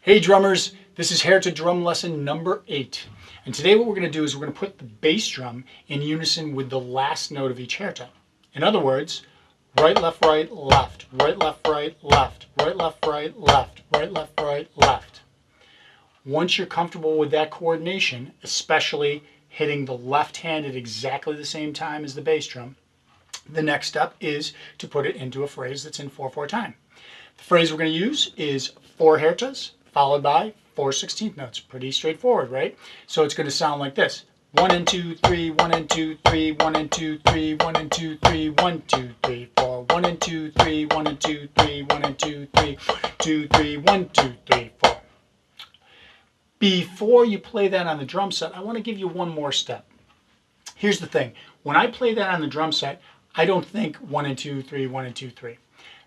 Hey drummers, this is Hairta drum lesson number 8. And today what we're going to do is we're going to put the bass drum in unison with the last note of each Hairta. In other words, right, left, left, right, left, left, right, left, left, right, left, left. Once you're comfortable with that coordination, especially hitting the left hand at exactly the same time as the bass drum, the next step is to put it into a phrase that's in 4/4 time. The phrase we're going to use is 4 Hairtas followed by 4 16th notes. Pretty straightforward, right? So it's going to sound like this. 1 and 2, 3, 1 and 2, 3, 1 and 2, 3, 1 and 2, 3, 1, 2, 3, 4. 1 and 2, 3, 1 and 2, 3, 1 and 2, 3, 2, 3, 1, 2, 3, 4. Before you play that on the drum set, I want to give you one more step. Here's the thing. When I play that on the drum set, I don't think 1 and 2, 3, 1 and 2, 3.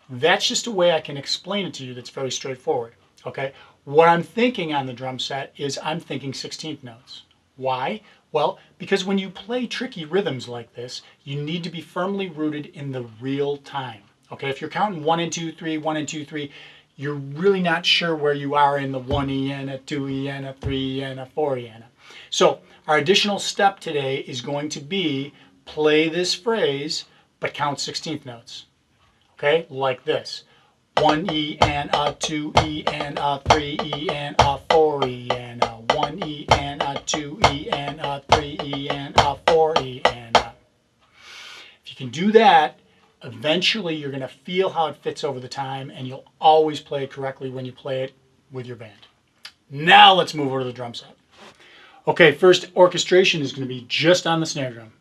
That's just a way I can explain it to you that's very straightforward. Okay? What I'm thinking on the drum set is I'm thinking 16th notes. Why? Well, because when you play tricky rhythms like this, you need to be firmly rooted in the real time. Okay? If you're counting 1 and 2, 3, 1 and 2, 3, you're really not sure where you are in the 1 and a 2 and a 3 and a 4 and a. So our additional step today is going to be play this phrase, but count 16th notes. Okay? Like this. 1 E and a 2 E and a 3 E and a 4 E and a 1 E and a 2 E and a 3 E and a 4 E and a. If you can do that, eventually you're going to feel how it fits over the time, and you'll always play it correctly when you play it with your band. Now let's move over to the drum set. Okay, first orchestration is going to be just on the snare drum.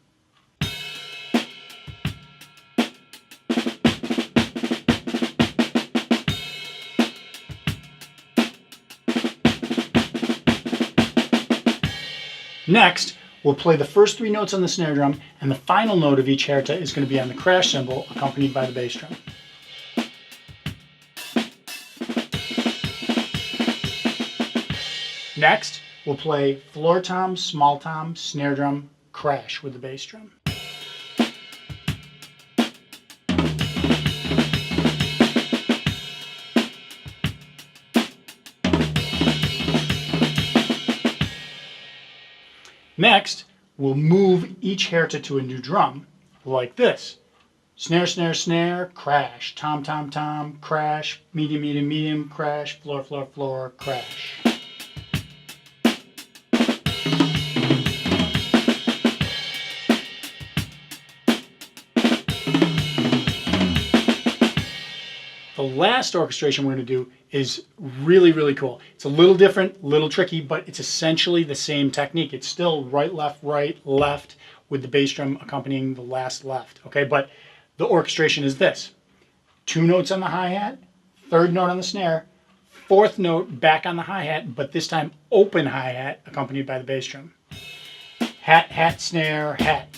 Next, we'll play the first 3 notes on the snare drum, and the final note of each Hairta is going to be on the crash cymbal, accompanied by the bass drum. Next, we'll play floor tom, small tom, snare drum, crash with the bass drum. Next, we'll move each Hairta to a new drum, like this. Snare, snare, snare, crash. Tom, tom, tom, crash. Medium, medium, medium, crash. Floor, floor, floor, crash. The last orchestration we're going to do is really, really cool. It's a little different, a little tricky, but it's essentially the same technique. It's still right, left, with the bass drum accompanying the last left. Okay, but the orchestration is this. 2 notes on the hi-hat, 3rd note on the snare, 4th note back on the hi-hat, but this time open hi-hat accompanied by the bass drum. Hat, hat, snare, hat.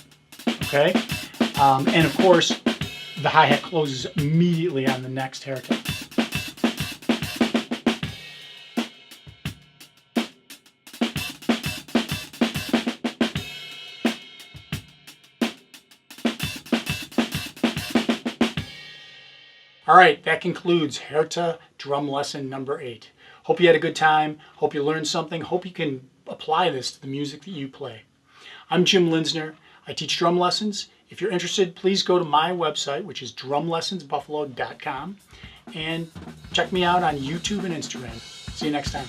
Okay? And of course, the hi-hat closes immediately on the next Hairta. All right, that concludes Hairta drum lesson number 8. Hope you had a good time. Hope you learned something. Hope you can apply this to the music that you play. I'm Jim Linsner. I teach drum lessons. If you're interested, please go to my website, which is drumlessonsbuffalo.com, and check me out on YouTube and Instagram. See you next time.